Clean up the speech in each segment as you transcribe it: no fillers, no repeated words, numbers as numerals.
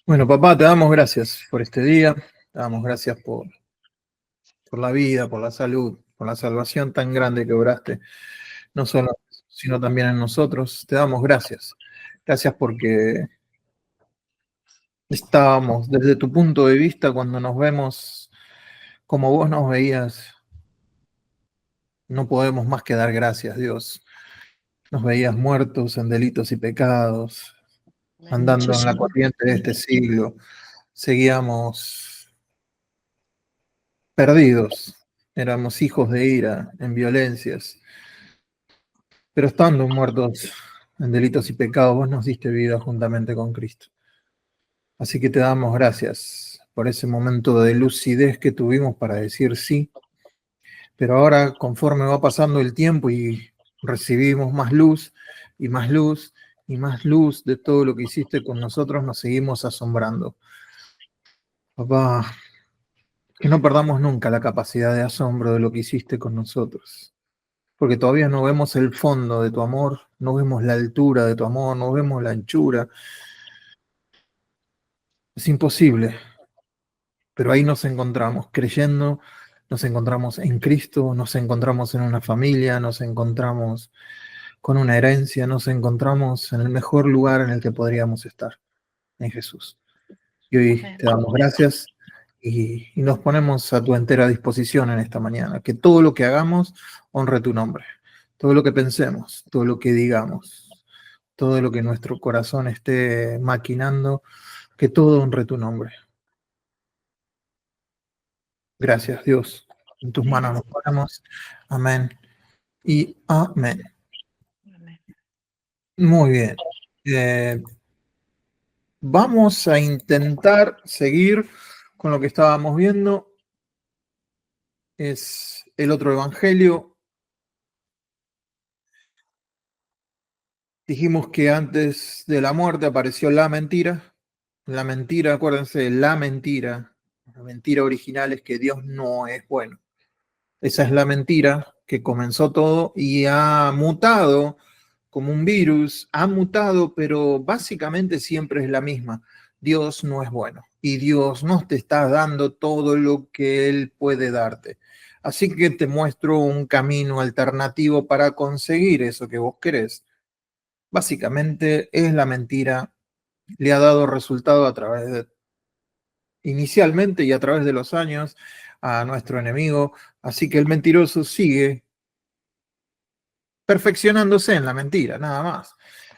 Bueno, papá, te damos gracias por este día, te damos gracias por la vida, por la salud, por la salvación tan grande que obraste, no solo, sino también en nosotros. Te damos gracias. Gracias porque estábamos desde tu punto de vista cuando nos vemos como vos nos veías. No podemos más que dar gracias, Dios. Nos veías muertos en delitos y pecados, Bendito andando en la sea. corriente de este siglo. Seguíamos perdidos, éramos hijos de ira, en violencias, pero estando muertos en delitos y pecados, vos nos diste vida juntamente con Cristo. Así que te damos gracias por ese momento de lucidez que tuvimos para decir sí, pero ahora conforme va pasando el tiempo y recibimos más luz y más luz y más luz de todo lo que hiciste con nosotros, nos seguimos asombrando. Papá, que no perdamos nunca la capacidad de asombro de lo que hiciste con nosotros, porque todavía no vemos el fondo de tu amor, no vemos la altura de tu amor, no vemos la anchura. Es imposible, pero ahí nos encontramos creyendo, nos encontramos en Cristo, nos encontramos en una familia, nos encontramos con una herencia, nos encontramos en el mejor lugar en el que podríamos estar, en Jesús. Y hoy Amén. te damos gracias y nos ponemos a tu entera disposición en esta mañana. Que todo lo que hagamos honre tu nombre. Todo lo que pensemos, todo lo que digamos, todo lo que nuestro corazón esté maquinando, que todo honre tu nombre. Gracias, Dios. En tus manos Amén. nos ponemos. Amén y amén. Amén. Muy bien. Eh, Vamos a intentar seguir con lo que estábamos viendo. Es el otro evangelio. Dijimos que antes de la muerte apareció la mentira. La mentira, acuérdense, la mentira. La mentira original es que Dios no es bueno. Esa es la mentira que comenzó todo y ha mutado como un virus, ha mutado, pero básicamente siempre es la misma. Dios no es bueno y Dios no te está dando todo lo que Él puede darte. Así que te muestro un camino alternativo para conseguir eso que vos querés. Básicamente es la mentira, le ha dado resultado a través de, inicialmente y a través de los años, a nuestro enemigo. Así que el mentiroso sigue perfeccionándose en la mentira, nada más.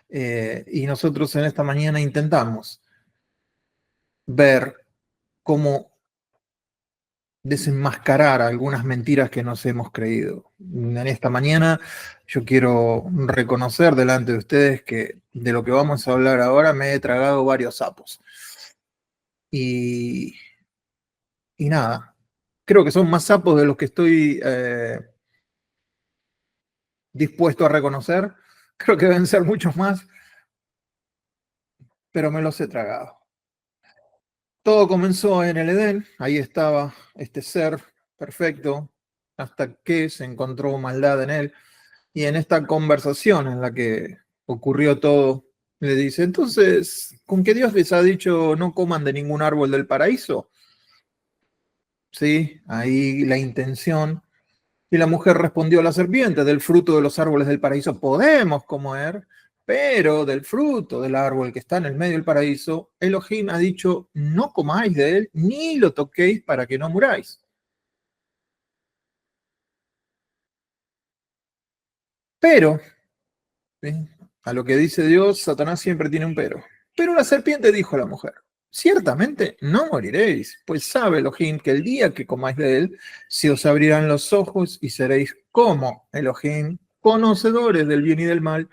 Y nosotros en esta mañana intentamos ver cómo desenmascarar algunas mentiras que nos hemos creído. En esta mañana yo quiero reconocer delante de ustedes que de lo que vamos a hablar ahora me he tragado varios sapos. Y, y nada, creo que son más sapos de los que estoy dispuesto a reconocer. Creo que deben ser muchos más, pero me los he tragado. Todo comenzó en el Edén, ahí estaba este ser perfecto, hasta que se encontró maldad en él. Y en esta conversación en la que ocurrió todo, le dice, entonces, ¿con qué Dios les ha dicho no coman de ningún árbol del paraíso? Sí, ahí la intención. Y la mujer respondió a la serpiente, del fruto de los árboles del paraíso podemos comer, pero del fruto del árbol que está en el medio del paraíso, Elohim ha dicho, no comáis de él, ni lo toquéis para que no muráis. Pero, ¿sí? A lo que dice Dios, Satanás siempre tiene un pero. Pero la serpiente dijo a la mujer, ciertamente no moriréis, pues sabe Elohim que el día que comáis de él, se os abrirán los ojos y seréis como Elohim, conocedores del bien y del mal.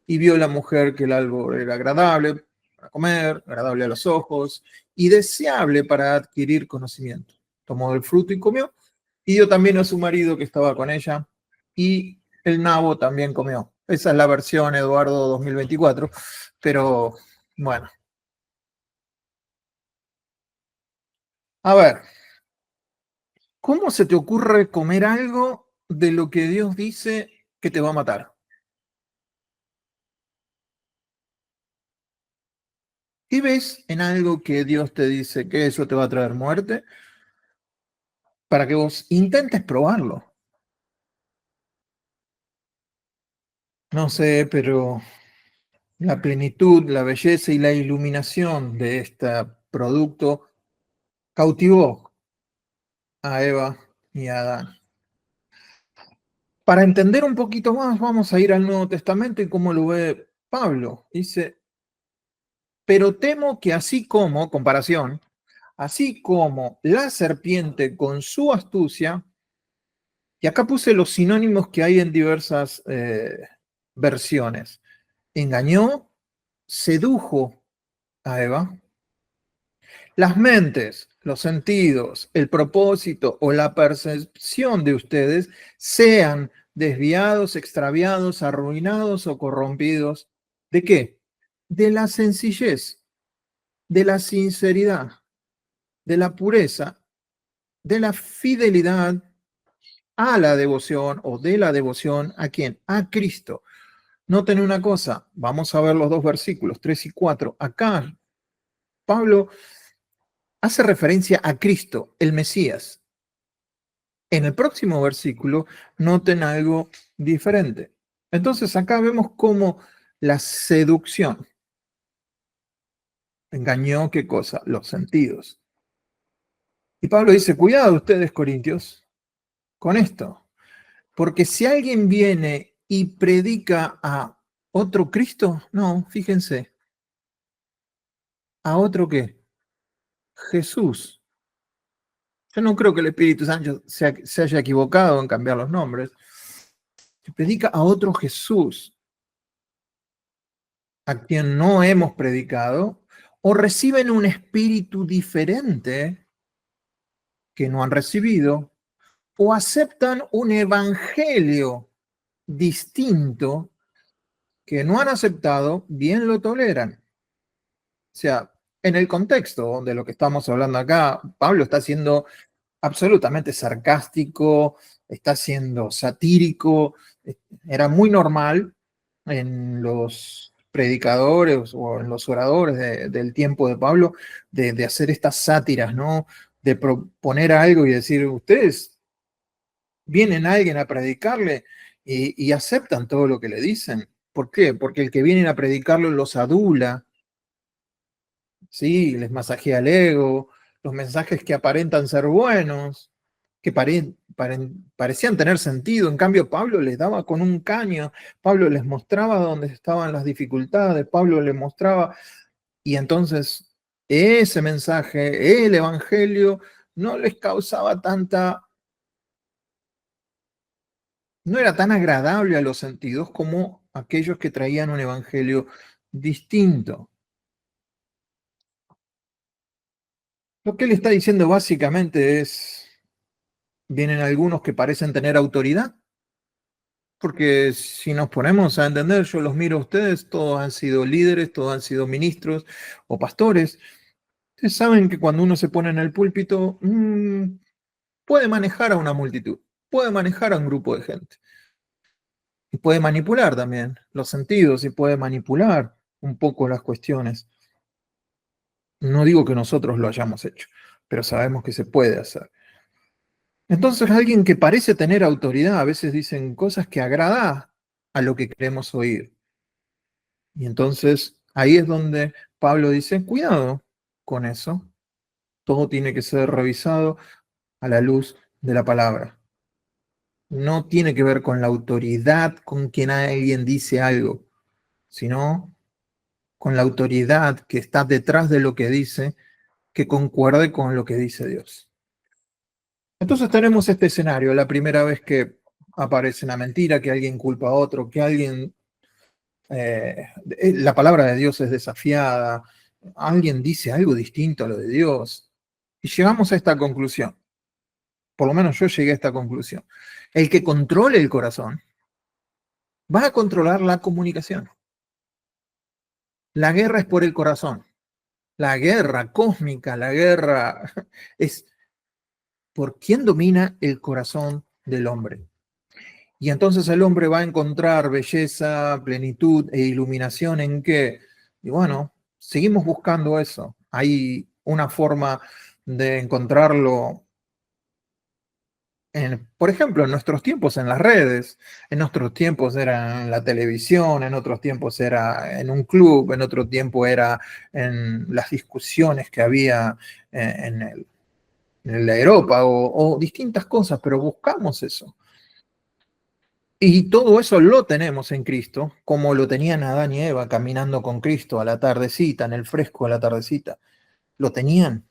Y vio la mujer que el árbol era agradable para comer, agradable a los ojos y deseable para adquirir conocimiento. Tomó del fruto y comió, y dio también a su marido que estaba con ella, y el nabo también comió. Esa es la versión Eduardo 2024, pero bueno, a ver, ¿cómo se te ocurre comer algo de lo que Dios dice que te va a matar? y ves en algo que Dios te dice que eso te va a traer muerte, para que vos intentes probarlo. No sé, pero la plenitud, la belleza y la iluminación de este producto cautivó a Eva y a Adán. Para entender un poquito más, vamos a ir al Nuevo Testamento y cómo lo ve Pablo. Dice, pero temo que así como, comparación, así como la serpiente con su astucia, y acá puse los sinónimos que hay en diversas versiones, engañó, sedujo a Eva, las mentes, los sentidos, el propósito o la percepción de ustedes sean desviados, extraviados, arruinados o corrompidos. ¿De qué? De la sencillez, de la sinceridad, de la pureza, de la fidelidad a la devoción o de la devoción a quién? A Cristo. Noten una cosa, vamos a ver los dos versículos, 3 y 4. Acá Pablo hace referencia a Cristo, el Mesías. En el próximo versículo, noten algo diferente. Entonces acá vemos cómo la seducción engañó, ¿qué cosa? Los sentidos. Y Pablo dice, cuidado ustedes, corintios, con esto. Porque si alguien viene y predica a otro Cristo, no, fíjense, ¿a otro qué? Jesús. Yo no creo que el Espíritu Santo se haya equivocado en cambiar los nombres. Se predica a otro Jesús, a quien no hemos predicado, o reciben un espíritu diferente que no han recibido, o aceptan un evangelio distinto que no han aceptado, bien lo toleran. O sea, en el contexto de lo que estamos hablando acá, Pablo está siendo absolutamente sarcástico, está siendo satírico. Era muy normal en los predicadores o en los oradores del tiempo de Pablo de hacer estas sátiras, ¿no? De proponer algo y decir, ustedes vienen a alguien a predicarle y aceptan todo lo que le dicen. ¿Por qué? Porque el que viene a predicarlo los adula, ¿sí? Les masajea el ego, los mensajes que aparentan ser buenos, que parecían tener sentido. En cambio, Pablo les daba con un caño, Pablo les mostraba dónde estaban las dificultades, Pablo les mostraba, y entonces ese mensaje, el evangelio, no les causaba tanta, no era tan agradable a los sentidos como aquellos que traían un evangelio distinto. Lo que él está diciendo básicamente es, vienen algunos que parecen tener autoridad, porque si nos ponemos a entender, yo los miro a ustedes, todos han sido líderes, todos han sido ministros o pastores. Ustedes saben que cuando uno se pone en el púlpito, puede manejar a una multitud, puede manejar a un grupo de gente. Y puede manipular también los sentidos y puede manipular un poco las cuestiones. No digo que nosotros lo hayamos hecho, pero sabemos que se puede hacer. Entonces, alguien que parece tener autoridad, a veces dicen cosas que agrada a lo que queremos oír. Y entonces, ahí es donde Pablo dice, cuidado con eso. Todo tiene que ser revisado a la luz de la palabra. No tiene que ver con la autoridad con quien alguien dice algo, sino con la autoridad que está detrás de lo que dice, que concuerde con lo que dice Dios. Entonces tenemos este escenario, la primera vez que aparece una mentira, que alguien culpa a otro, que alguien, la palabra de Dios es desafiada, alguien dice algo distinto a lo de Dios. Y llegamos a esta conclusión, por lo menos yo llegué a esta conclusión. El que controle el corazón va a controlar la comunicación. La guerra es por el corazón. La guerra cósmica, la guerra es por quién domina el corazón del hombre. Y entonces el hombre va a encontrar belleza, plenitud e iluminación en qué. Y bueno, seguimos buscando eso. Hay una forma de encontrarlo, por ejemplo, en nuestros tiempos en las redes. En nuestros tiempos era en la televisión, en otros tiempos era en un club, en otro tiempo era en las discusiones que había en la Europa o distintas cosas, pero buscamos eso. Y todo eso lo tenemos en Cristo, como lo tenían Adán y Eva caminando con Cristo a la tardecita, en el fresco de la tardecita. Lo tenían,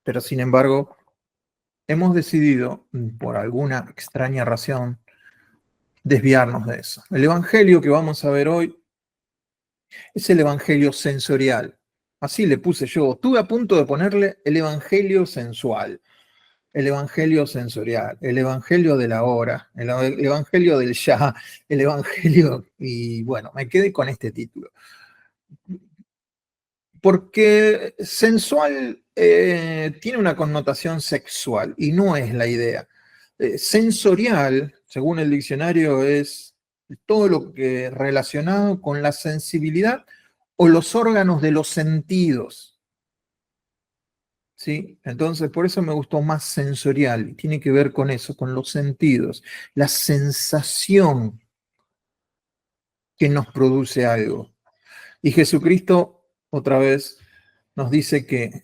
pero sin embargo, hemos decidido, por alguna extraña razón, desviarnos de eso. El evangelio que vamos a ver hoy es el evangelio sensorial. Así le puse yo. Estuve a punto de ponerle el evangelio sensual, el evangelio sensorial, el evangelio de la hora, el evangelio del ya, el evangelio, y bueno, me quedé con este título. Porque sensual tiene una connotación sexual y no es la idea. Sensorial, según el diccionario, es todo lo que relacionado con la sensibilidad o los órganos de los sentidos. ¿Sí? Entonces, por eso me gustó más sensorial, y tiene que ver con eso, con los sentidos, la sensación que nos produce algo. Y Jesucristo, otra vez, nos dice que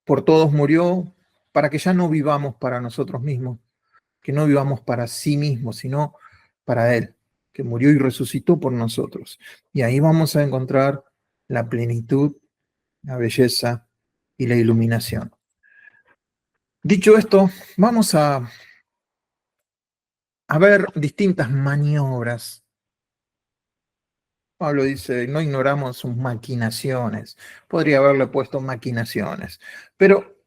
por todos murió para que ya no vivamos para nosotros mismos, que no vivamos para sí mismos, sino para Él, que murió y resucitó por nosotros. Y ahí vamos a encontrar la plenitud, la belleza y la iluminación. Dicho esto, vamos a ver distintas maniobras. Pablo dice, no ignoramos sus maquinaciones. Podría haberle puesto maquinaciones, pero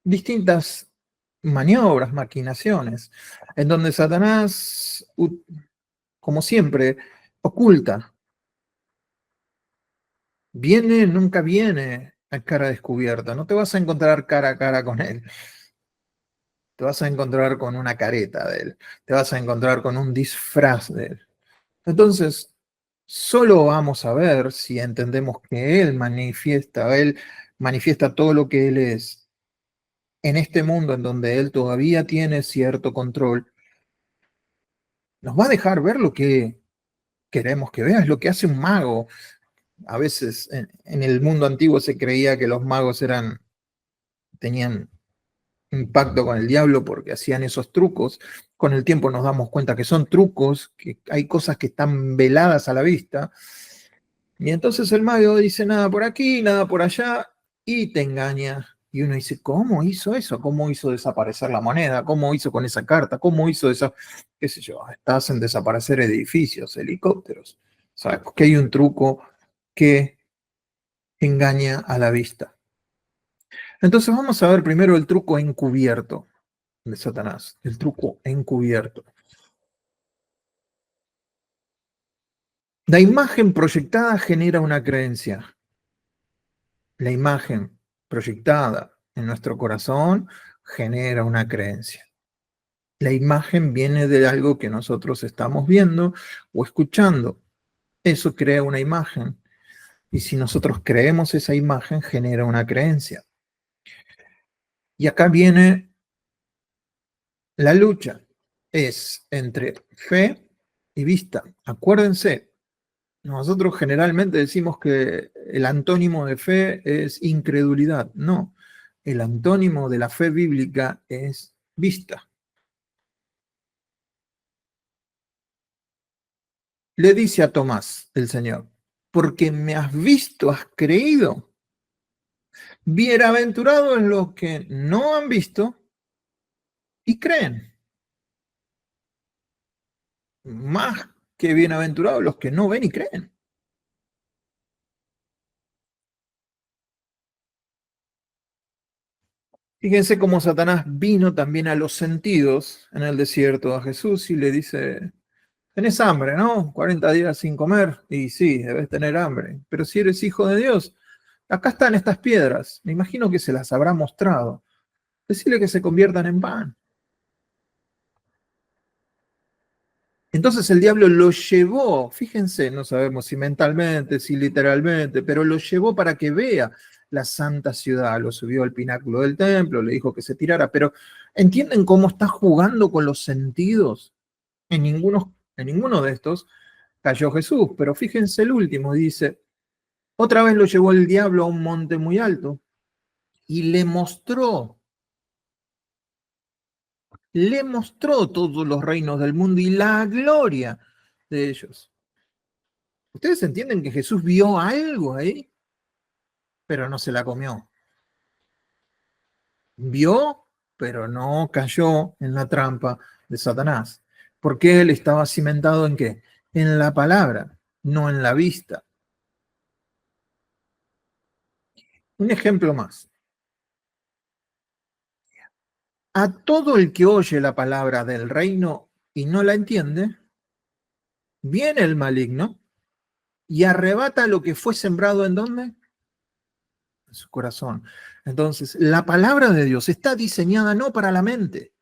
distintas maniobras, maquinaciones, en donde Satanás, como siempre, oculta. Viene, nunca viene a cara descubierta. No te vas a encontrar cara a cara con él. Te vas a encontrar con una careta de él. Te vas a encontrar con un disfraz de él. Entonces, solo vamos a ver si entendemos que él manifiesta todo lo que él es en este mundo en donde él todavía tiene cierto control. Nos va a dejar ver lo que queremos que vea, es lo que hace un mago. A veces en el mundo antiguo se creía que los magos tenían impacto con el diablo porque hacían esos trucos. Con el tiempo nos damos cuenta que son trucos, que hay cosas que están veladas a la vista. Y entonces el mago dice nada por aquí, nada por allá, y te engaña. Y uno dice, ¿cómo hizo eso? ¿Cómo hizo desaparecer la moneda? ¿Cómo hizo con esa carta? ¿Cómo hizo esa, qué sé yo? Hacen desaparecer edificios, helicópteros. ¿Sabes? Que hay un truco que engaña a la vista. Entonces vamos a ver primero el truco encubierto de Satanás, el truco encubierto. La imagen proyectada genera una creencia. La imagen proyectada en nuestro corazón genera una creencia. La imagen viene de algo que nosotros estamos viendo o escuchando. Eso crea una imagen. Y si nosotros creemos esa imagen, genera una creencia. Y acá viene la lucha. Es entre fe y vista. Acuérdense, nosotros generalmente decimos que el antónimo de fe es incredulidad. No, el antónimo de la fe bíblica es vista. Le dice a Tomás el Señor, porque me has visto, has creído. Bienaventurados los que no han visto y creen. Más que bienaventurados los que no ven y creen. Fíjense cómo Satanás vino también a los sentidos en el desierto a Jesús y le dice, tenés hambre, ¿no? 40 días sin comer. Y sí, debes tener hambre. Pero si eres hijo de Dios, acá están estas piedras. Me imagino que se las habrá mostrado. Decirle que se conviertan en pan. Entonces el diablo lo llevó, fíjense, no sabemos si mentalmente, si literalmente, pero lo llevó para que vea la santa ciudad, lo subió al pináculo del templo, le dijo que se tirara, pero ¿entienden cómo está jugando con los sentidos? En ninguno de estos cayó Jesús, pero fíjense el último, dice, otra vez lo llevó el diablo a un monte muy alto y le mostró todos los reinos del mundo y la gloria de ellos. ¿Ustedes entienden que Jesús vio algo ahí? Pero no se la comió. Vio, pero no cayó en la trampa de Satanás. Porque él estaba cimentado ¿en qué? En la palabra, no en la vista. Un ejemplo más. A todo el que oye la palabra del reino y no la entiende, viene el maligno y arrebata lo que fue sembrado ¿en dónde? En su corazón. Entonces, la palabra de Dios está diseñada no para la mente,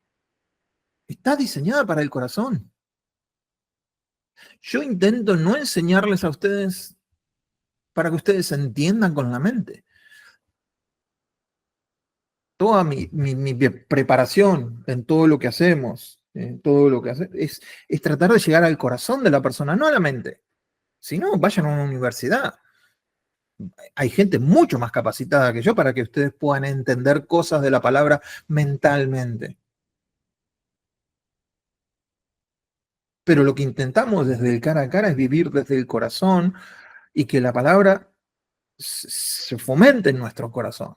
está diseñada para el corazón. Yo intento no enseñarles a ustedes para que ustedes entiendan con la mente. Toda mi preparación en todo lo que hacemos, en todo lo que es tratar de llegar al corazón de la persona, no a la mente. Si no, vayan a una universidad. Hay gente mucho más capacitada que yo para que ustedes puedan entender cosas de la palabra mentalmente. Pero lo que intentamos desde el cara a cara es vivir desde el corazón y que la palabra se fomente en nuestro corazón.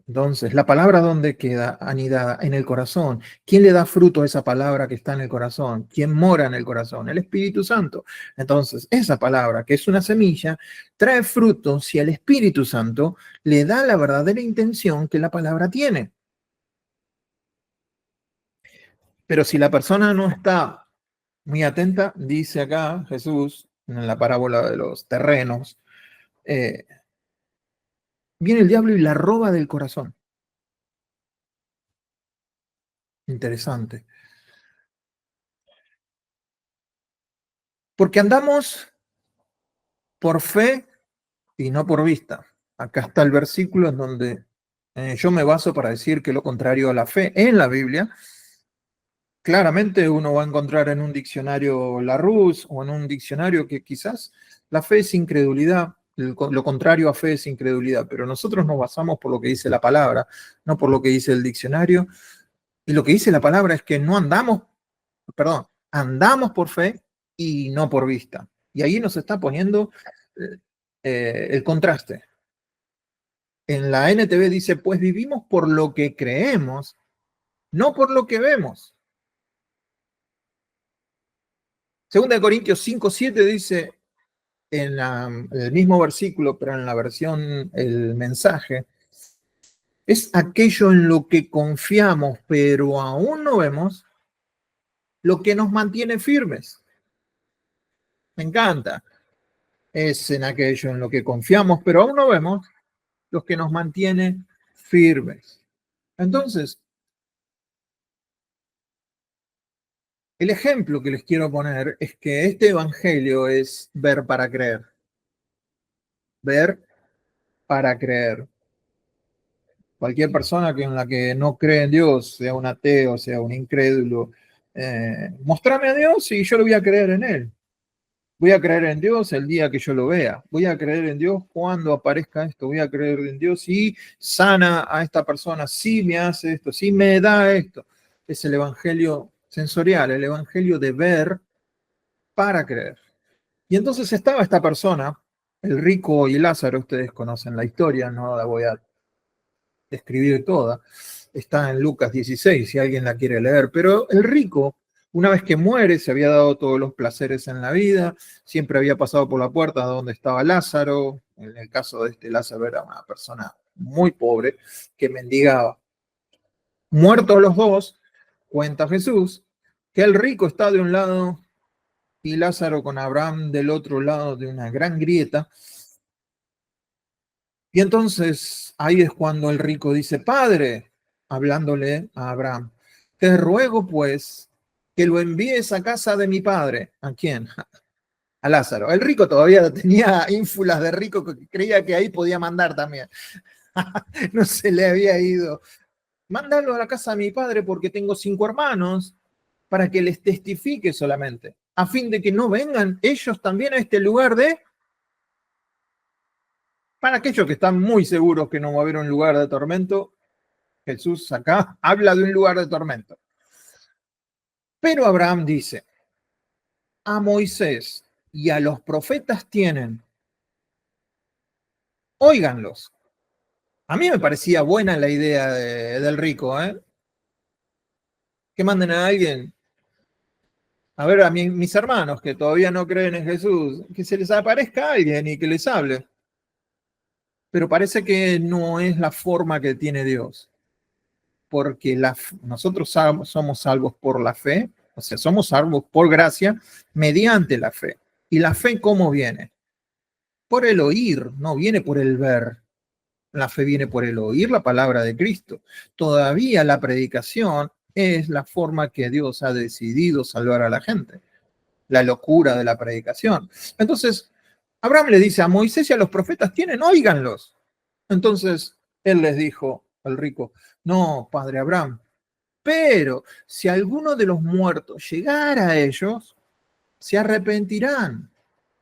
Entonces, ¿la palabra dónde queda anidada? En el corazón. ¿Quién le da fruto a esa palabra que está en el corazón? ¿Quién mora en el corazón? El Espíritu Santo. Entonces, esa palabra, que es una semilla, trae fruto si el Espíritu Santo le da la verdadera intención que la palabra tiene. Pero si la persona no está muy atenta, dice acá Jesús, en la parábola de los terrenos, eh, viene el diablo y la roba del corazón. Interesante. Porque andamos por fe y no por vista. Acá está el versículo en donde yo me baso para decir que lo contrario a la fe en la Biblia, claramente uno va a encontrar en un diccionario Larousse o en un diccionario que quizás la fe es incredulidad, lo contrario a fe es incredulidad, pero nosotros nos basamos por lo que dice la palabra, no por lo que dice el diccionario, y lo que dice la palabra es que no andamos, perdón, andamos por fe y no por vista. Y ahí nos está poniendo el contraste. En la NTV dice, pues vivimos por lo que creemos, no por lo que vemos. Segunda de Corintios 5:7 dice, en el mismo versículo, pero en la versión, el mensaje, es aquello en lo que confiamos, pero aún no vemos, lo que nos mantiene firmes. Me encanta. Es en aquello en lo que confiamos, pero aún no vemos, lo que nos mantiene firmes. Entonces, el ejemplo que les quiero poner es que este evangelio es ver para creer. Ver para creer. Cualquier persona que en la que no cree en Dios, sea un ateo, sea un incrédulo, mostrame a Dios y yo lo voy a creer en Él. Voy a creer en Dios el día que yo lo vea. Voy a creer en Dios cuando aparezca esto. Voy a creer en Dios si sana a esta persona, si me hace esto, si me da esto. Es el evangelio sensorial, el evangelio de ver para creer. Y entonces estaba esta persona, el rico y Lázaro, ustedes conocen la historia, no la voy a describir toda, está en Lucas 16, si alguien la quiere leer, pero el rico, una vez que muere, se había dado todos los placeres en la vida, siempre había pasado por la puerta donde estaba Lázaro, en el caso de este Lázaro era una persona muy pobre que mendigaba. Muertos los dos, cuenta Jesús, que el rico está de un lado y Lázaro con Abraham del otro lado de una gran grieta. Y entonces ahí es cuando el rico dice, Padre, hablándole a Abraham, te ruego pues que lo envíes a casa de mi padre. ¿A quién? A Lázaro. El rico todavía tenía ínfulas de rico que creía que ahí podía mandar también. No se le había ido. Mándalo a la casa de mi padre porque tengo 5 hermanos para que les testifique solamente, a fin de que no vengan ellos también a este lugar para aquellos que están muy seguros que no va a haber un lugar de tormento. Jesús acá habla de un lugar de tormento. Pero Abraham dice, a Moisés y a los profetas tienen, óiganlos. A mí me parecía buena la idea del rico, ¿eh? Que manden a alguien, a ver a mis hermanos que todavía no creen en Jesús, que se les aparezca alguien y que les hable. Pero parece que no es la forma que tiene Dios, porque nosotros somos salvos por la fe, o sea, somos salvos por gracia mediante la fe. ¿Y la fe cómo viene? Por el oír, no viene por el ver. La fe viene por el oír la palabra de Cristo. Todavía la predicación es la forma que Dios ha decidido salvar a la gente. La locura de la predicación. Entonces, Abraham le dice a Moisés y a los profetas, tienen, óiganlos. Entonces, él les dijo, el rico, no, padre Abraham, pero si alguno de los muertos llegara a ellos, se arrepentirán.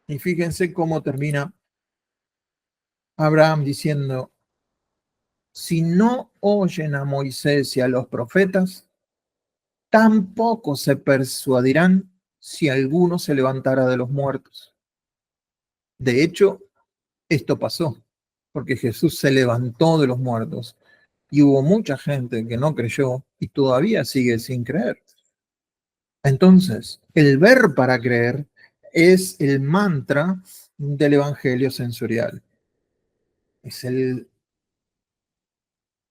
Y fíjense cómo termina Abraham diciendo, si no oyen a Moisés y a los profetas, tampoco se persuadirán si alguno se levantara de los muertos. De hecho, esto pasó, porque Jesús se levantó de los muertos y hubo mucha gente que no creyó y todavía sigue sin creer. Entonces, el ver para creer es el mantra del Evangelio sensorial. Es el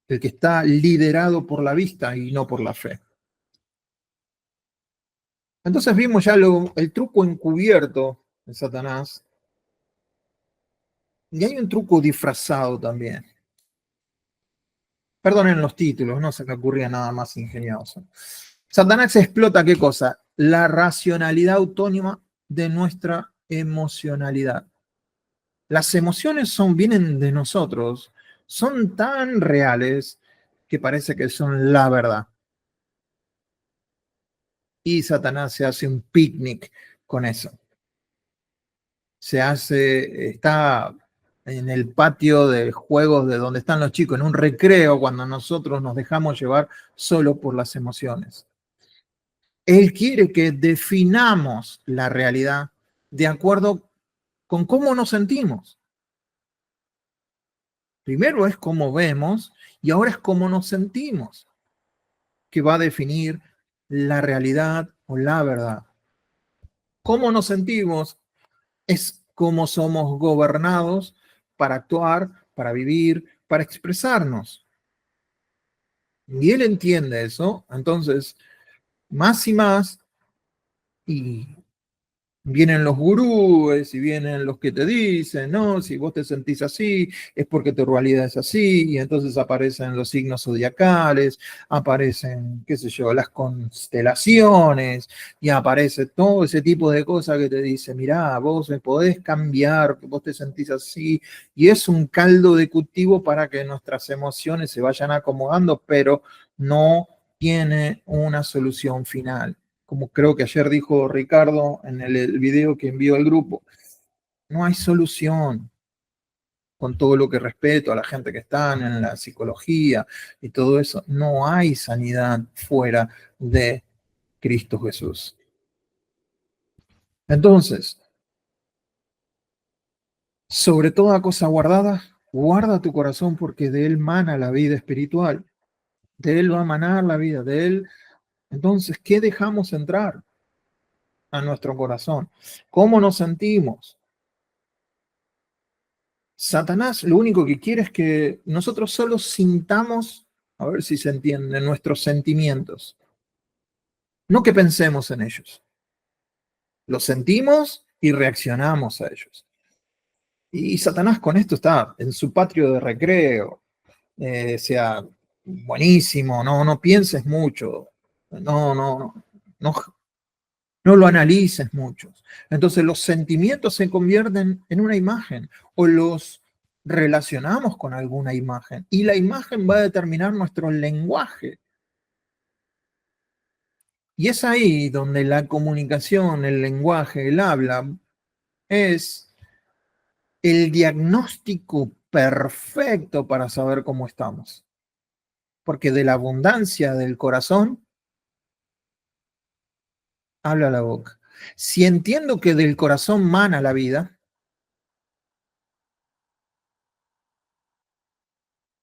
que está liderado por la vista y no por la fe. Entonces vimos ya el truco encubierto de Satanás. Y hay un truco disfrazado también. Perdonen los títulos, no se me ocurría nada más ingenioso. Satanás explota ¿qué cosa? La racionalidad autónoma de nuestra emocionalidad. Las emociones vienen de nosotros, son tan reales que parece que son la verdad. Y Satanás se hace un picnic con eso. Está en el patio de juegos de donde están los chicos, en un recreo, cuando nosotros nos dejamos llevar solo por las emociones. Él quiere que definamos la realidad de acuerdo con cómo nos sentimos. Primero es cómo vemos y ahora es cómo nos sentimos, que va a definir la realidad o la verdad. Cómo nos sentimos es cómo somos gobernados para actuar, para vivir, para expresarnos. Y él entiende eso, entonces, más y más, y vienen los gurúes y vienen los que te dicen, no, si vos te sentís así, es porque tu realidad es así, y entonces aparecen los signos zodiacales, aparecen, qué sé yo, las constelaciones, y aparece todo ese tipo de cosas que te dice, mirá, vos podés cambiar, vos te sentís así, y es un caldo de cultivo para que nuestras emociones se vayan acomodando, pero no tiene una solución final. Como creo que ayer dijo Ricardo en el video que envió al grupo, no hay solución, con todo lo que respeto a la gente que está en la psicología y todo eso, no hay sanidad fuera de Cristo Jesús. Entonces, sobre toda cosa guardada, guarda tu corazón porque de él mana la vida espiritual, de él va a manar la vida, de él. Entonces, ¿qué dejamos entrar a nuestro corazón? ¿Cómo nos sentimos? Satanás lo único que quiere es que nosotros solo sintamos, a ver si se entiende, nuestros sentimientos, no que pensemos en ellos. Los sentimos y reaccionamos a ellos. Y Satanás con esto está en su patio de recreo, sea buenísimo, no pienses mucho, no. no, no lo analices mucho. Entonces los sentimientos se convierten en una imagen o los relacionamos con alguna imagen y la imagen va a determinar nuestro lenguaje. Y es ahí donde la comunicación, el lenguaje, el habla, es el diagnóstico perfecto para saber cómo estamos. Porque de la abundancia del corazón habla la boca. Si entiendo que del corazón mana la vida,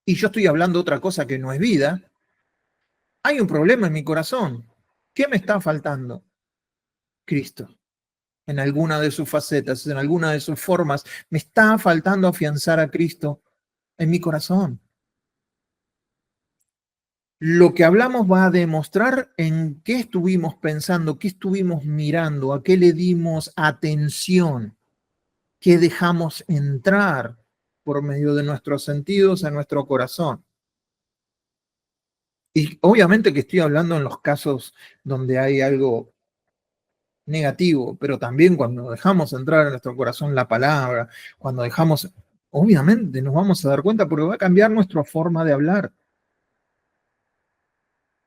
y yo estoy hablando otra cosa que no es vida, hay un problema en mi corazón. ¿Qué me está faltando? Cristo. En alguna de sus facetas, en alguna de sus formas, me está faltando afianzar a Cristo en mi corazón. Lo que hablamos va a demostrar en qué estuvimos pensando, qué estuvimos mirando, a qué le dimos atención, qué dejamos entrar por medio de nuestros sentidos a nuestro corazón. Y obviamente que estoy hablando en los casos donde hay algo negativo, pero también cuando dejamos entrar en nuestro corazón la palabra, cuando dejamos, obviamente nos vamos a dar cuenta porque va a cambiar nuestra forma de hablar.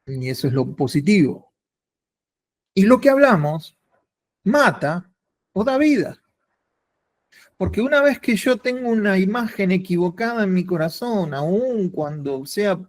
Y eso es lo positivo. Y lo que hablamos mata o da vida. Porque una vez que yo tengo una imagen equivocada en mi corazón, aun cuando sea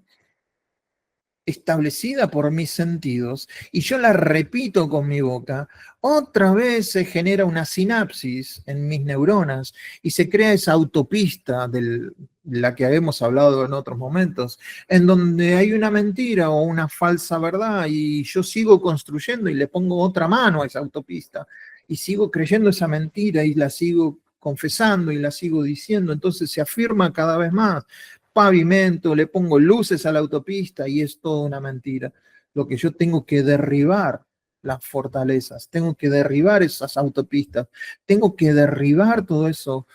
establecida por mis sentidos y yo la repito con mi boca, otra vez se genera una sinapsis en mis neuronas y se crea esa autopista de la que habíamos hablado en otros momentos, en donde hay una mentira o una falsa verdad y yo sigo construyendo y le pongo otra mano a esa autopista y sigo creyendo esa mentira y la sigo confesando y la sigo diciendo, entonces se afirma cada vez más pavimento, le pongo luces a la autopista y es toda una mentira. Lo que yo tengo que derribar las fortalezas, tengo que derribar esas autopistas, tengo que derribar todo eso,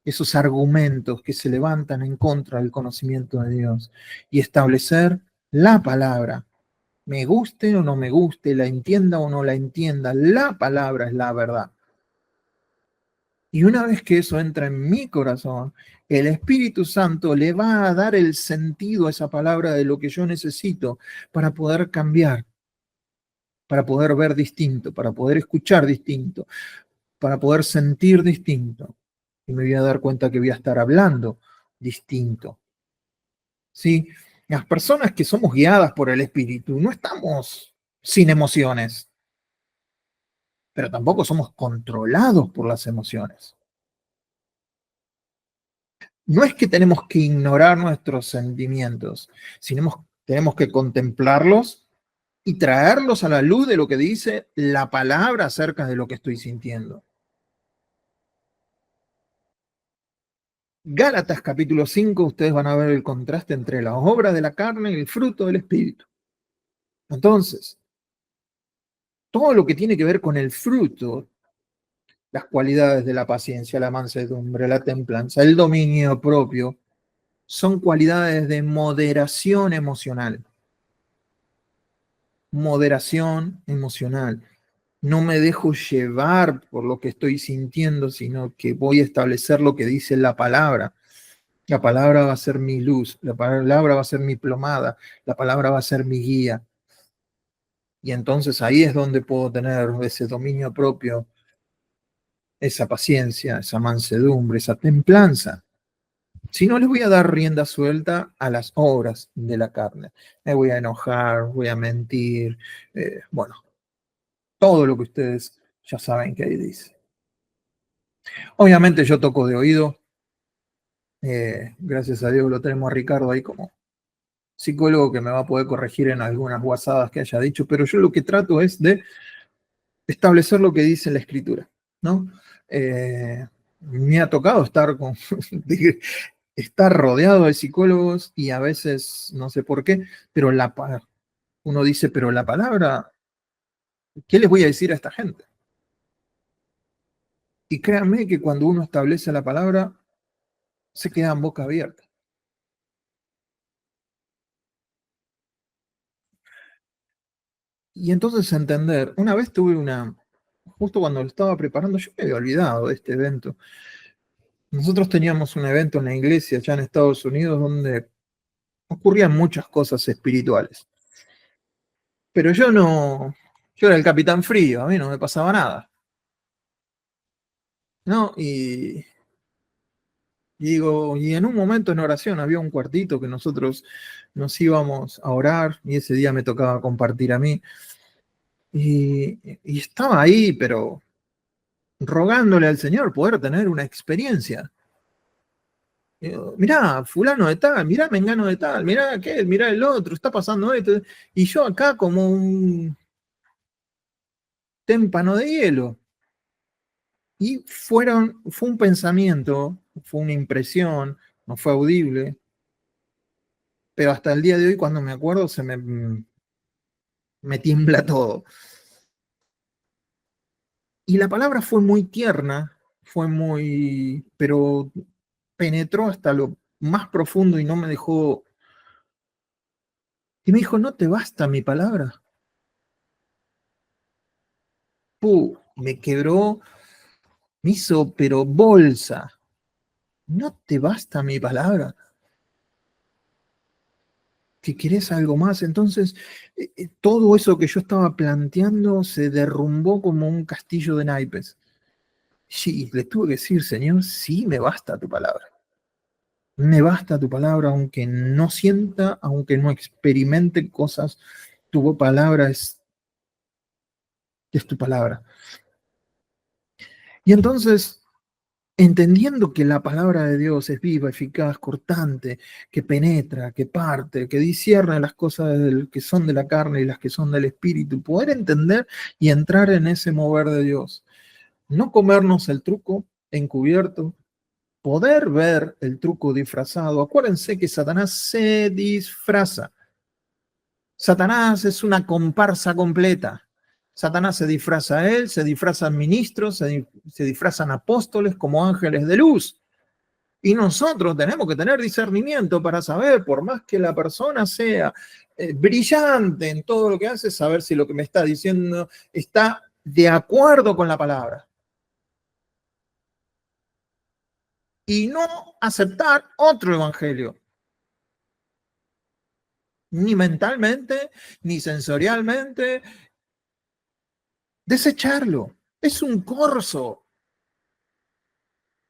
esos argumentos que se levantan en contra del conocimiento de Dios y establecer la palabra. Me guste o no me guste, la entienda o no la entienda, la palabra es la verdad. Y una vez que eso entra en mi corazón, el Espíritu Santo le va a dar el sentido a esa palabra de lo que yo necesito para poder cambiar, para poder ver distinto, para poder escuchar distinto, para poder sentir distinto. Y me voy a dar cuenta que voy a estar hablando distinto. ¿Sí? Las personas que somos guiadas por el Espíritu no estamos sin emociones, pero tampoco somos controlados por las emociones. No es que tenemos que ignorar nuestros sentimientos, sino tenemos que contemplarlos y traerlos a la luz de lo que dice la palabra acerca de lo que estoy sintiendo. Gálatas capítulo 5, ustedes van a ver el contraste entre las obras de la carne y el fruto del Espíritu. Entonces, todo lo que tiene que ver con el fruto, las cualidades de la paciencia, la mansedumbre, la templanza, el dominio propio, son cualidades de moderación emocional. Moderación emocional. No me dejo llevar por lo que estoy sintiendo, sino que voy a establecer lo que dice la palabra. La palabra va a ser mi luz, la palabra va a ser mi plomada, la palabra va a ser mi guía. Y entonces ahí es donde puedo tener ese dominio propio, esa paciencia, esa mansedumbre, esa templanza. Si no, les voy a dar rienda suelta a las obras de la carne. Me voy a enojar, voy a mentir, bueno, todo lo que ustedes ya saben que ahí dice. Obviamente yo toco de oído, gracias a Dios lo tenemos a Ricardo ahí como psicólogo que me va a poder corregir en algunas guasadas que haya dicho, pero yo lo que trato es de establecer lo que dice la escritura, ¿no? Me ha tocado estar rodeado de psicólogos y a veces no sé por qué, pero uno dice, pero la palabra, ¿qué les voy a decir a esta gente? Y créanme que cuando uno establece la palabra, se quedan boca abierta. Y entonces entender, una vez tuve una, justo cuando lo estaba preparando, yo me había olvidado de este evento. Nosotros teníamos un evento en la iglesia allá en Estados Unidos donde ocurrían muchas cosas espirituales. Pero yo no, yo era el capitán frío, a mí no me pasaba nada, ¿no? Y digo, y en un momento en oración había un cuartito que nosotros nos íbamos a orar y ese día me tocaba compartir a mí. Y estaba ahí, pero rogándole al Señor poder tener una experiencia. Digo, mirá, fulano de tal, mirá, mengano de tal, mirá aquel, mirá el otro, está pasando esto. Y yo acá como un témpano de hielo. Y fue un pensamiento, fue una impresión, no fue audible, pero hasta el día de hoy cuando me acuerdo me tiembla todo. Y la palabra fue muy tierna, fue muy, pero penetró hasta lo más profundo y no me dejó. Y me dijo, ¿no te basta mi palabra? Me quebró, me hizo, pero bolsa. ¿No te basta mi palabra? ¿Que querés algo más? Entonces, todo eso que yo estaba planteando se derrumbó como un castillo de naipes. Sí, le tuve que decir, Señor, sí, me basta tu palabra. Me basta tu palabra, aunque no sienta, aunque no experimente cosas, tu palabra es tu palabra. Y entonces, entendiendo que la palabra de Dios es viva, eficaz, cortante, que penetra, que parte, que discierne las cosas que son de la carne y las que son del espíritu, poder entender y entrar en ese mover de Dios. No comernos el truco encubierto, poder ver el truco disfrazado. Acuérdense que Satanás se disfraza. Satanás es una comparsa completa. Satanás se disfraza a él, se disfrazan ministros, se disfrazan apóstoles como ángeles de luz. Y nosotros tenemos que tener discernimiento para saber, por más que la persona sea brillante en todo lo que hace, saber si lo que me está diciendo está de acuerdo con la palabra. Y no aceptar otro evangelio, ni mentalmente, ni sensorialmente, desecharlo. Es un corso.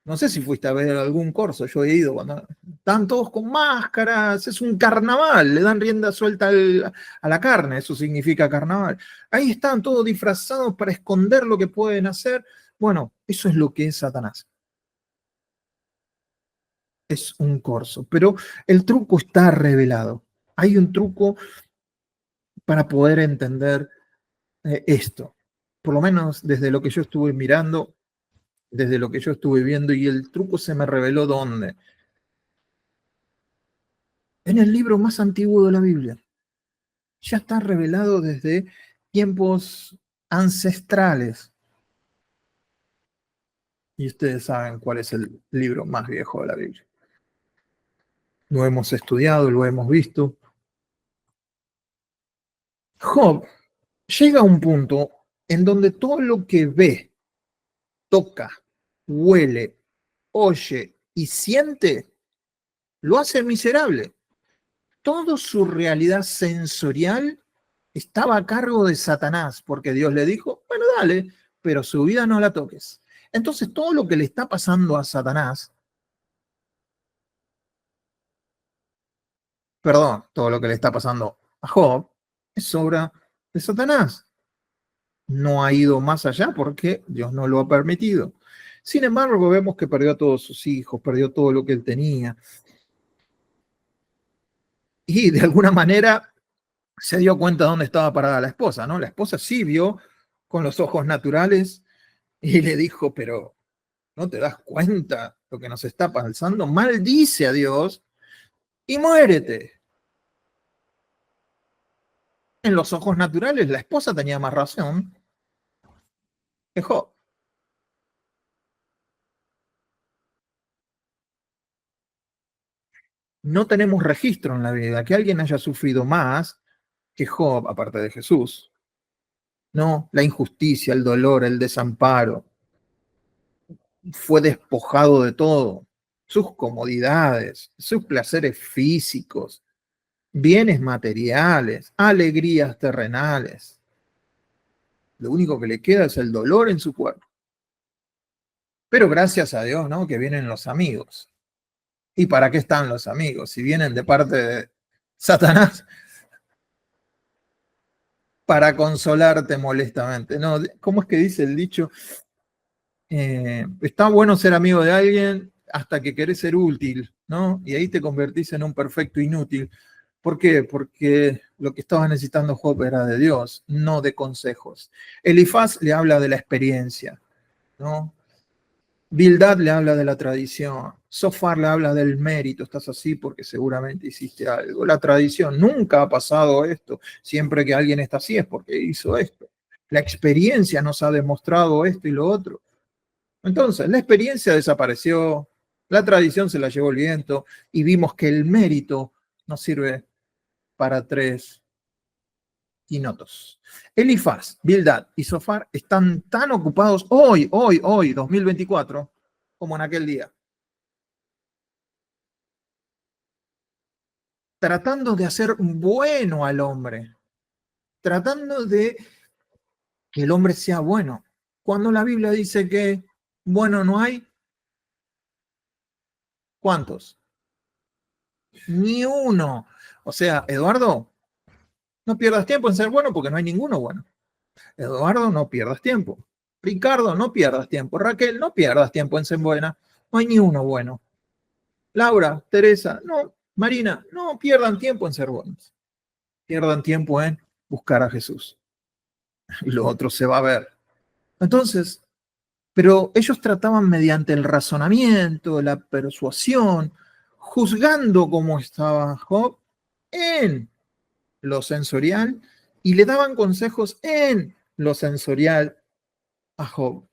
No sé si fuiste a ver algún corso, yo he ido cuando están todos con máscaras, es un carnaval, le dan rienda suelta a la carne, eso significa carnaval. Ahí están todos disfrazados para esconder lo que pueden hacer. Bueno, eso es lo que es Satanás, es un corso, pero el truco está revelado. Hay un truco para poder entender esto, por lo menos desde lo que yo estuve mirando, desde lo que yo estuve viendo, y el truco se me reveló ¿dónde? En el libro más antiguo de la Biblia. Ya está revelado desde tiempos ancestrales. Y ustedes saben cuál es el libro más viejo de la Biblia. Lo hemos estudiado, lo hemos visto. Job llega a un punto en donde todo lo que ve, toca, huele, oye y siente, lo hace miserable. Toda su realidad sensorial estaba a cargo de Satanás, porque Dios le dijo, bueno, dale, pero su vida no la toques. Entonces, todo lo que le está pasando a Satanás, perdón, todo lo que le está pasando a Job, es obra de Satanás. No ha ido más allá porque Dios no lo ha permitido. Sin embargo, vemos que perdió a todos sus hijos, perdió todo lo que él tenía. Y de alguna manera se dio cuenta dónde estaba parada la esposa, ¿no? La esposa sí vio con los ojos naturales y le dijo, pero ¿no te das cuenta lo que nos está pasando? Maldice a Dios y muérete. En los ojos naturales, la esposa tenía más razón que Job. No tenemos registro en la vida que alguien haya sufrido más que Job, aparte de Jesús. ¿no? La injusticia, el dolor, el desamparo. Fue despojado de todo, sus comodidades, sus placeres físicos, bienes materiales, alegrías terrenales. Lo único que le queda es el dolor en su cuerpo. Pero gracias a Dios, ¿no? Que vienen los amigos. ¿Y para qué están los amigos? Si vienen de parte de Satanás, para consolarte molestamente. No, ¿cómo es que dice el dicho? Está bueno ser amigo de alguien hasta que querés ser útil, ¿no? Y ahí te convertís en un perfecto inútil. ¿Por qué? Porque lo que estaba necesitando Job era de Dios, no de consejos. Elifaz le habla de la experiencia, ¿no? Bildad le habla de la tradición. Sofar le habla del mérito. Estás así porque seguramente hiciste algo. La tradición, nunca ha pasado esto. Siempre que alguien está así es porque hizo esto. La experiencia nos ha demostrado esto y lo otro. Entonces, la experiencia desapareció, la tradición se la llevó el viento y vimos que el mérito nos sirve para tres quinotos. Elifaz, Bildad y Sofar están tan ocupados hoy, 2024, como en aquel día, tratando de hacer bueno al hombre, tratando de que el hombre sea bueno. Cuando la Biblia dice que bueno no hay, ¿cuántos? Ni uno. O sea, Eduardo, no pierdas tiempo en ser bueno porque no hay ninguno bueno. Eduardo, no pierdas tiempo. Ricardo, no pierdas tiempo. Raquel, no pierdas tiempo en ser buena. No hay ni uno bueno. Laura, Teresa, no. Marina, no pierdan tiempo en ser buenos. Pierdan tiempo en buscar a Jesús. Y lo otro se va a ver. Entonces, pero ellos trataban mediante el razonamiento, la persuasión, juzgando cómo estaba Job en lo sensorial y le daban consejos en lo sensorial a Job.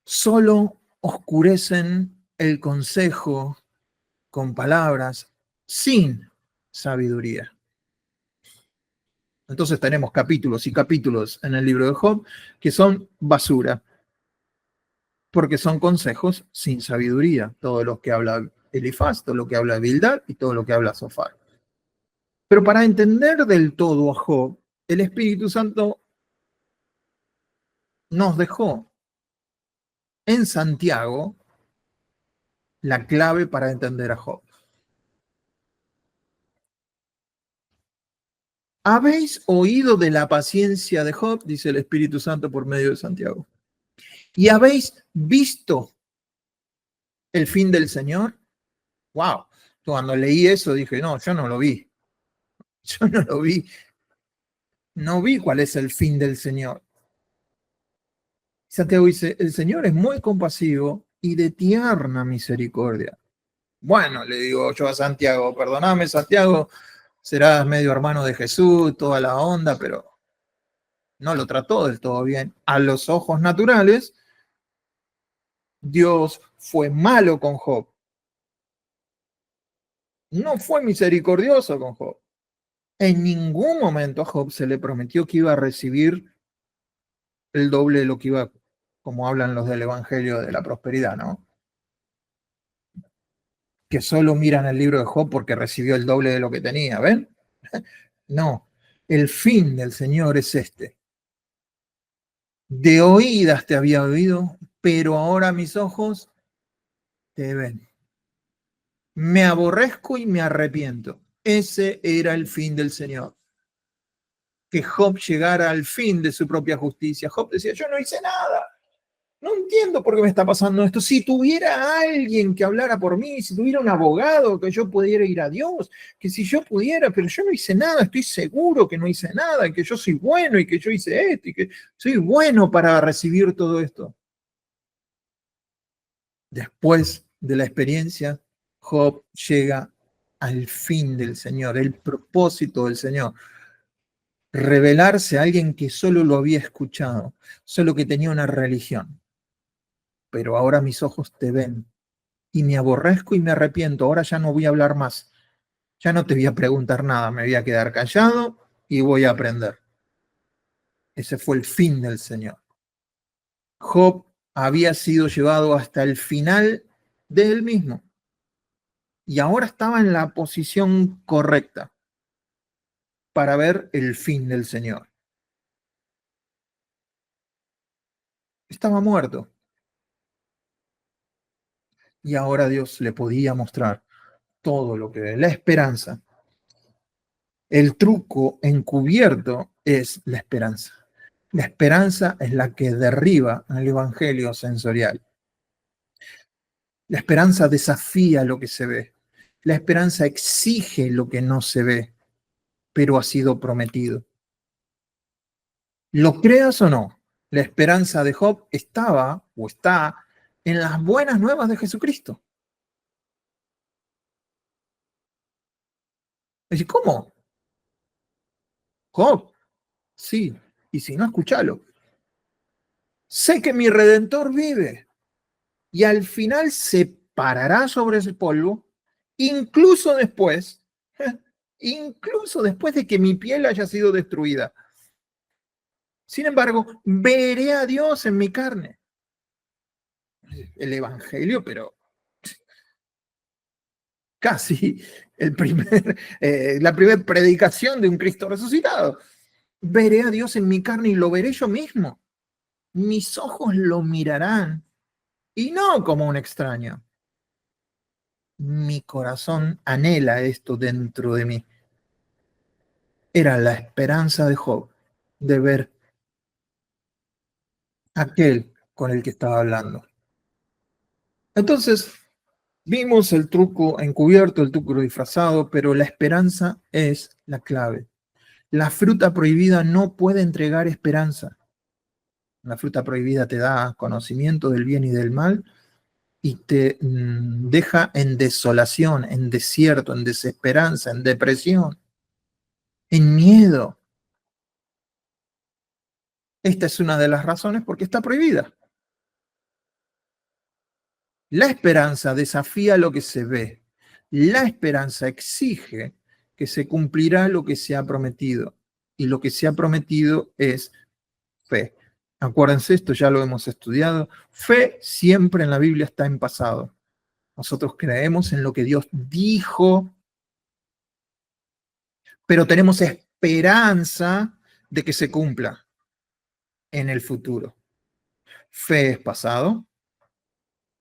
Solo oscurecen el consejo con palabras sin sabiduría. Entonces tenemos capítulos y capítulos en el libro de Job que son basura, porque son consejos sin sabiduría, todo lo que habla Elifaz, todo lo que habla Bildad y todo lo que habla Sofar. Pero para entender del todo a Job, el Espíritu Santo nos dejó en Santiago la clave para entender a Job. ¿Habéis oído de la paciencia de Job? Dice el Espíritu Santo por medio de Santiago. ¿Y habéis visto el fin del Señor? ¡Wow! Cuando leí eso dije, no, yo no lo vi. Yo no lo vi. No vi cuál es el fin del Señor. Santiago dice, el Señor es muy compasivo y de tierna misericordia. Bueno, le digo yo a Santiago, perdóname Santiago, serás medio hermano de Jesús, toda la onda, pero no lo trató del todo bien. A los ojos naturales, Dios fue malo con Job. No fue misericordioso con Job. En ningún momento a Job se le prometió que iba a recibir el doble de lo que iba, como hablan los del Evangelio de la Prosperidad, ¿no? Que solo miran el libro de Job porque recibió el doble de lo que tenía, ¿ven? No, el fin del Señor es este. De oídas te había oído, pero ahora mis ojos te ven. Me aborrezco y me arrepiento. Ese era el fin del Señor. Que Job llegara al fin de su propia justicia. Job decía, yo no hice nada. No entiendo por qué me está pasando esto. Si tuviera alguien que hablara por mí, si tuviera un abogado, que yo pudiera ir a Dios, que si yo pudiera, pero yo no hice nada, estoy seguro que no hice nada, que yo soy bueno y que yo hice esto y que soy bueno para recibir todo esto. Después de la experiencia, Job llega al fin del Señor, el propósito del Señor. Revelarse a alguien que solo lo había escuchado, solo que tenía una religión. Pero ahora mis ojos te ven y me aborrezco y me arrepiento. Ahora ya no voy a hablar más. Ya no te voy a preguntar nada. Me voy a quedar callado y voy a aprender. Ese fue el fin del Señor. Job había sido llevado hasta el final de él mismo y ahora estaba en la posición correcta para ver el fin del Señor. Estaba muerto y ahora Dios le podía mostrar todo lo que ve, la esperanza. El truco encubierto es la esperanza. La esperanza es la que derriba el evangelio sensorial. La esperanza desafía lo que se ve. La esperanza exige lo que no se ve, pero ha sido prometido. ¿Lo creas o no? La esperanza de Job estaba o está en las buenas nuevas de Jesucristo. Es decir, ¿cómo? Job, sí, y si no, escúchalo. Sé que mi Redentor vive y al final se parará sobre ese polvo, incluso después, incluso después de que mi piel haya sido destruida. Sin embargo, veré a Dios en mi carne. El Evangelio, pero casi la primera predicación de un Cristo resucitado. Veré a Dios en mi carne y lo veré yo mismo. Mis ojos lo mirarán y no como un extraño. Mi corazón anhela esto dentro de mí. Era la esperanza de Job de ver aquel con el que estaba hablando. Entonces, vimos el truco encubierto, el truco disfrazado, pero la esperanza es la clave. La fruta prohibida no puede entregar esperanza. La fruta prohibida te da conocimiento del bien y del mal y te deja en desolación, en desierto, en desesperanza, en depresión, en miedo. Esta es una de las razones por qué está prohibida. La esperanza desafía lo que se ve. La esperanza exige que se cumplirá lo que se ha prometido. Y lo que se ha prometido es fe. Acuérdense, esto ya lo hemos estudiado. Fe siempre en la Biblia está en pasado. Nosotros creemos en lo que Dios dijo, pero tenemos esperanza de que se cumpla en el futuro. Fe es pasado.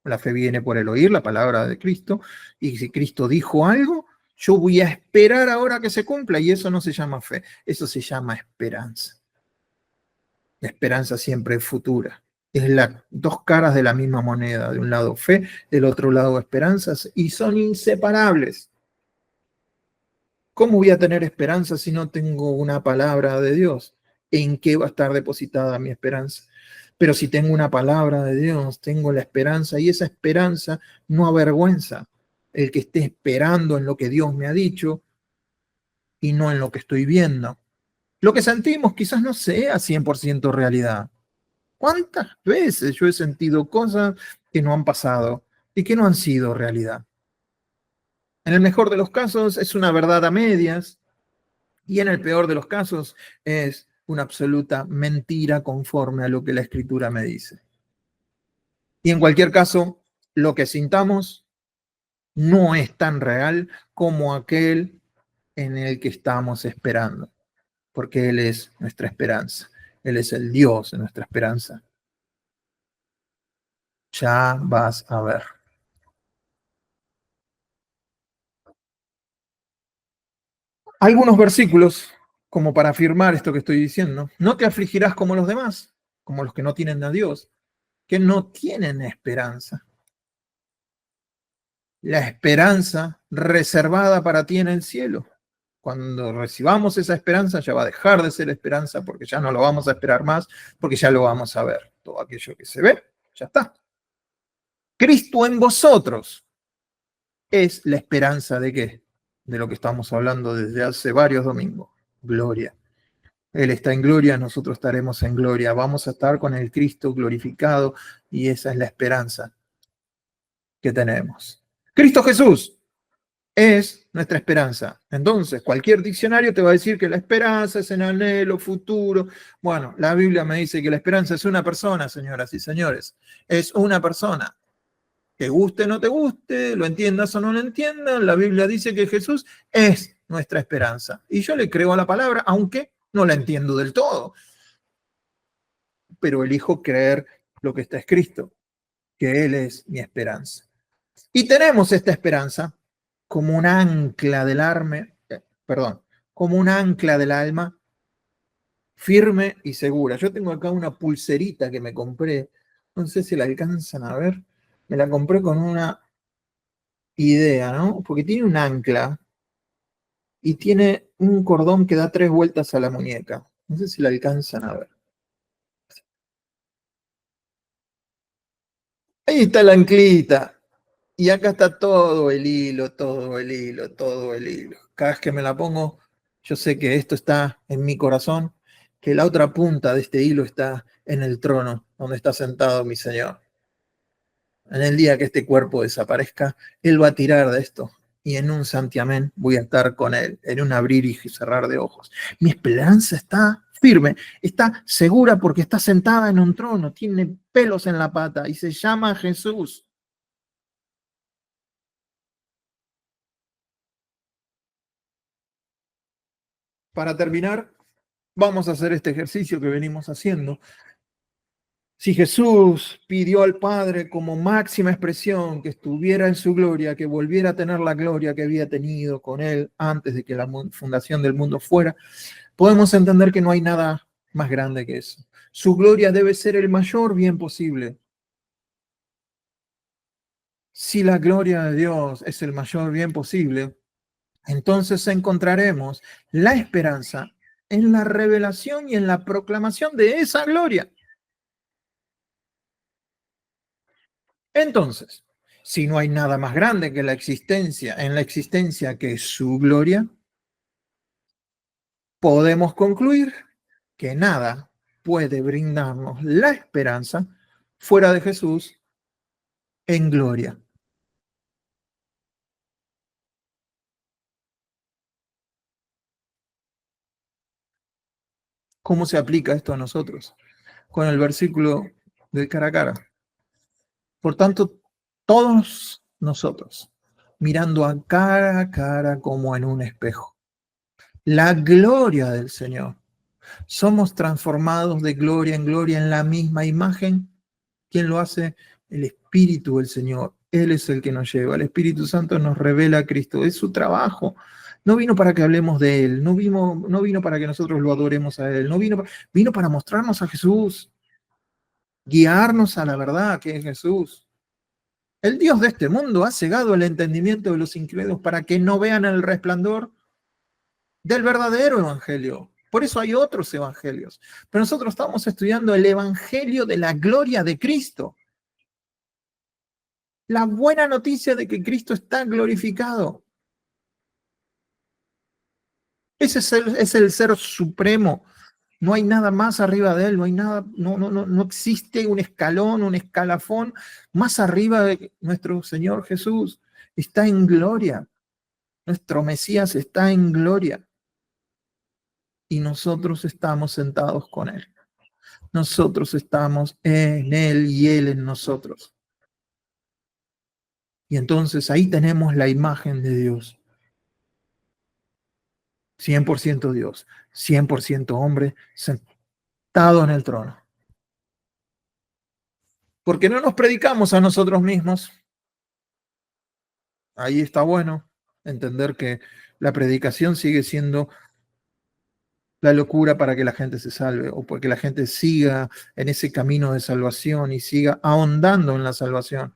La fe viene por el oír la palabra de Cristo. Y si Cristo dijo algo, yo voy a esperar ahora que se cumpla. Y eso no se llama fe, eso se llama esperanza. La esperanza siempre es futura. Es las dos caras de la misma moneda. De un lado fe, del otro lado esperanzas. Y son inseparables. ¿Cómo voy a tener esperanza si no tengo una palabra de Dios? ¿En qué va a estar depositada mi esperanza? Pero si tengo una palabra de Dios, tengo la esperanza y esa esperanza no avergüenza. El que esté esperando en lo que Dios me ha dicho y no en lo que estoy viendo. Lo que sentimos quizás no sea 100% realidad. ¿Cuántas veces yo he sentido cosas que no han pasado y que no han sido realidad? En el mejor de los casos es una verdad a medias y en el peor de los casos es una absoluta mentira conforme a lo que la Escritura me dice. Y en cualquier caso, lo que sintamos no es tan real como aquel en el que estamos esperando, porque Él es nuestra esperanza. Él es el Dios de nuestra esperanza. Ya vas a ver. Algunos versículos como para afirmar esto que estoy diciendo. No te afligirás como los demás, como los que no tienen a Dios, que no tienen esperanza. La esperanza reservada para ti en el cielo. Cuando recibamos esa esperanza ya va a dejar de ser esperanza porque ya no lo vamos a esperar más, porque ya lo vamos a ver. Todo aquello que se ve, ya está. Cristo en vosotros es la esperanza de qué? De lo que estamos hablando desde hace varios domingos. Gloria. Él está en gloria, nosotros estaremos en gloria. Vamos a estar con el Cristo glorificado y esa es la esperanza que tenemos. Cristo Jesús es nuestra esperanza. Entonces, cualquier diccionario te va a decir que la esperanza es en anhelo, futuro. Bueno, la Biblia me dice que la esperanza es una persona, señoras y señores. Es una persona. Te guste o no te guste, lo entiendas o no lo entiendas, la Biblia dice que Jesús es nuestra esperanza. Y yo le creo a la palabra, aunque no la entiendo del todo, pero elijo creer lo que está escrito, que Él es mi esperanza. Y tenemos esta esperanza como un ancla del alma, como un ancla del alma firme y segura. Yo tengo acá una pulserita que me compré, no sé si la alcanzan a ver, me la compré con una idea, ¿no? Porque tiene un ancla y tiene un cordón que da 3 vueltas a la muñeca. No sé si la alcanzan a ver. Ahí está la anclita. Y acá está todo el hilo, todo el hilo, todo el hilo. Cada vez que me la pongo, yo sé que esto está en mi corazón, que la otra punta de este hilo está en el trono donde está sentado mi Señor. En el día que este cuerpo desaparezca, Él va a tirar de esto y en un santiamén voy a estar con Él, en un abrir y cerrar de ojos. Mi esperanza está firme, está segura porque está sentada en un trono, tiene pelos en la pata y se llama Jesús. Para terminar, vamos a hacer este ejercicio que venimos haciendo. Si Jesús pidió al Padre como máxima expresión que estuviera en su gloria, que volviera a tener la gloria que había tenido con Él antes de que la fundación del mundo fuera, podemos entender que no hay nada más grande que eso. Su gloria debe ser el mayor bien posible. Si la gloria de Dios es el mayor bien posible, entonces encontraremos la esperanza en la revelación y en la proclamación de esa gloria. Entonces, si no hay nada más grande que la existencia, en la existencia que su gloria, podemos concluir que nada puede brindarnos la esperanza fuera de Jesús en gloria. ¿Cómo se aplica esto a nosotros? Con el versículo del cara a cara. Por tanto, todos nosotros, mirando a cara como en un espejo, la gloria del Señor, somos transformados de gloria en gloria en la misma imagen. ¿Quién lo hace? El Espíritu del Señor. Él es el que nos lleva. El Espíritu Santo nos revela a Cristo. Es su trabajo. No vino para que hablemos de Él. No vino para que nosotros lo adoremos a Él. Vino para mostrarnos a Jesús. Guiarnos a la verdad que es Jesús. El Dios de este mundo ha cegado el entendimiento de los incrédulos para que no vean el resplandor del verdadero evangelio. Por eso hay otros evangelios. Pero nosotros estamos estudiando el evangelio de la gloria de Cristo. La buena noticia de que Cristo está glorificado. Ese es el ser supremo. No hay nada más arriba de él, no hay nada, no existe un escalón, un escalafón más arriba de nuestro Señor Jesús. Está en gloria. Nuestro Mesías está en gloria. Y nosotros estamos sentados con él. Nosotros estamos en él y él en nosotros. Y entonces ahí tenemos la imagen de Dios. 100% Dios, 100% hombre, sentado en el trono. Porque no nos predicamos a nosotros mismos. Ahí está bueno entender que la predicación sigue siendo la locura para que la gente se salve o porque la gente siga en ese camino de salvación y siga ahondando en la salvación.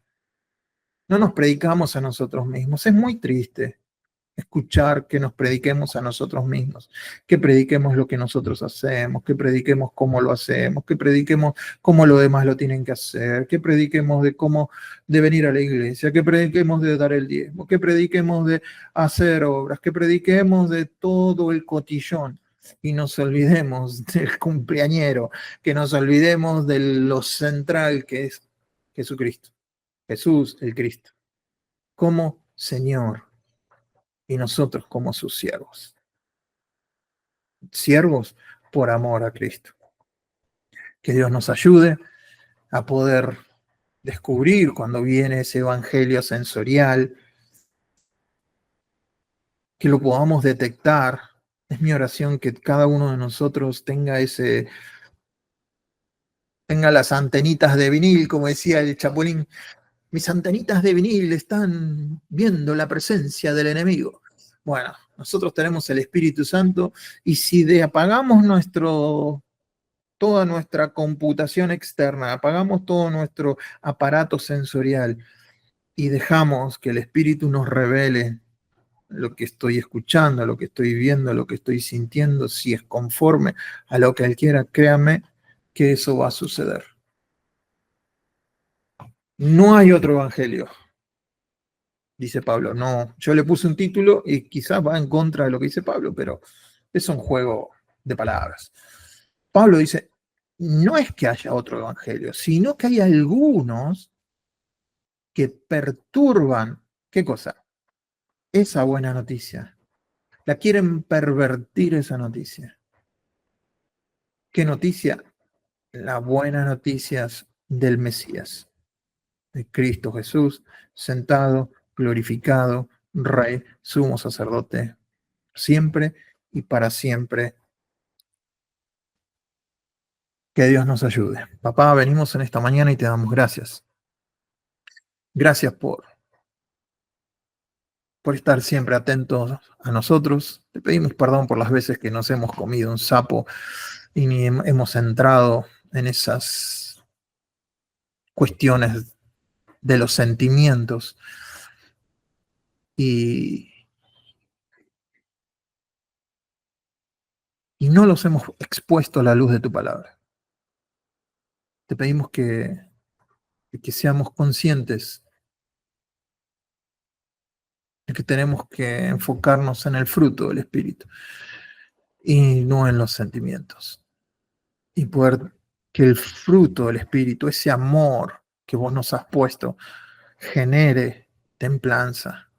No nos predicamos a nosotros mismos. Es muy triste escuchar que nos prediquemos a nosotros mismos, que prediquemos lo que nosotros hacemos, que prediquemos cómo lo hacemos, que prediquemos cómo los demás lo tienen que hacer, que prediquemos de cómo de venir a la iglesia, que prediquemos de dar el diezmo, que prediquemos de hacer obras, que prediquemos de todo el cotillón y nos olvidemos del cumpleañero, que nos olvidemos de lo central que es Jesucristo, Jesús el Cristo, como Señor. y nosotros como sus siervos. Siervos por amor a Cristo. Que Dios nos ayude a poder descubrir cuando viene ese evangelio sensorial, que lo podamos detectar. Es mi oración que cada uno de nosotros tenga las antenitas de vinil, como decía el Chapulín. Mis antenitas de vinil están viendo la presencia del enemigo. Bueno, nosotros tenemos el Espíritu Santo y si apagamos toda nuestra computación externa, apagamos todo nuestro aparato sensorial y dejamos que el Espíritu nos revele lo que estoy escuchando, lo que estoy viendo, lo que estoy sintiendo, si es conforme a lo que Él quiera, créame que eso va a suceder. No hay otro evangelio, dice Pablo. No, yo le puse un título y quizás va en contra de lo que dice Pablo, pero es un juego de palabras. Pablo dice, no es que haya otro evangelio, sino que hay algunos que perturban, ¿qué cosa? Esa buena noticia. La quieren pervertir esa noticia. ¿Qué noticia? La buena noticia del Mesías, de Cristo Jesús, sentado, glorificado, Rey, sumo sacerdote, siempre y para siempre. Que Dios nos ayude. Papá, venimos en esta mañana y te damos gracias. Gracias por estar siempre atentos a nosotros. Te pedimos perdón por las veces que nos hemos comido un sapo y ni hemos entrado en esas cuestiones de los sentimientos y, y no los hemos expuesto a la luz de tu palabra. Te pedimos que seamos conscientes de que tenemos que enfocarnos en el fruto del Espíritu y no en los sentimientos. Y poder que el fruto del Espíritu, ese amor que vos nos has puesto, genere templanza.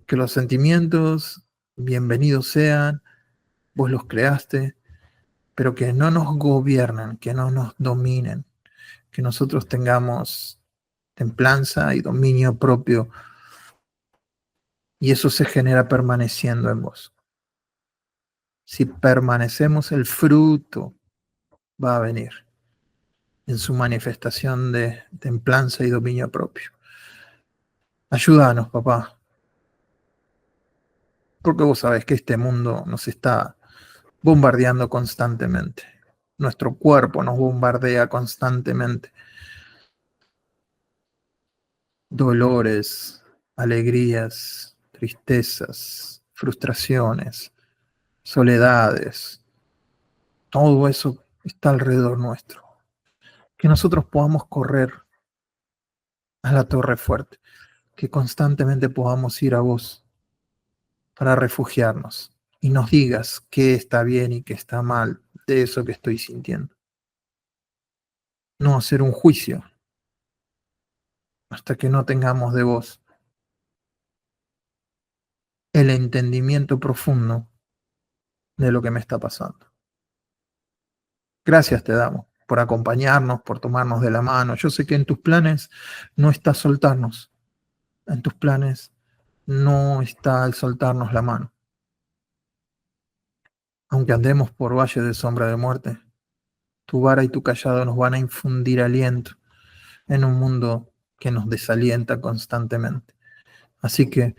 Que los sentimientos, bienvenidos sean, vos los creaste, pero que no nos gobiernen, que no nos dominen, que nosotros tengamos templanza y dominio propio, y eso se genera permaneciendo en vos. Si permanecemos, el fruto va a venir en su manifestación de templanza y dominio propio. Ayúdanos, papá, porque vos sabés que este mundo nos está bombardeando constantemente. Nuestro cuerpo nos bombardea constantemente. Dolores, alegrías, tristezas, frustraciones, soledades. Todo eso está alrededor nuestro. Que nosotros podamos correr a la torre fuerte. Que constantemente podamos ir a vos para refugiarnos y nos digas qué está bien y qué está mal de eso que estoy sintiendo. No hacer un juicio hasta que no tengamos de vos el entendimiento profundo de lo que me está pasando. Gracias te damos por acompañarnos, por tomarnos de la mano. Yo sé que en tus planes no está soltarnos. En tus planes no está el soltarnos la mano. Aunque andemos por valle de sombra de muerte, tu vara y tu callado nos van a infundir aliento en un mundo que nos desalienta constantemente. Así que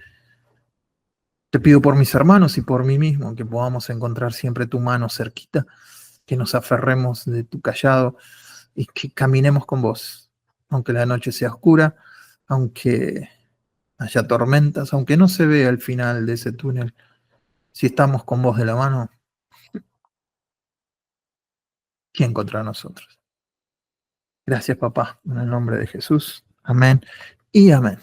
te pido por mis hermanos y por mí mismo que podamos encontrar siempre tu mano cerquita, que nos aferremos de tu callado y que caminemos con vos, aunque la noche sea oscura, aunque haya tormentas, aunque no se vea el final de ese túnel. Si estamos con vos de la mano, ¿quién contra nosotros? Gracias, papá, en el nombre de Jesús. Amén y amén.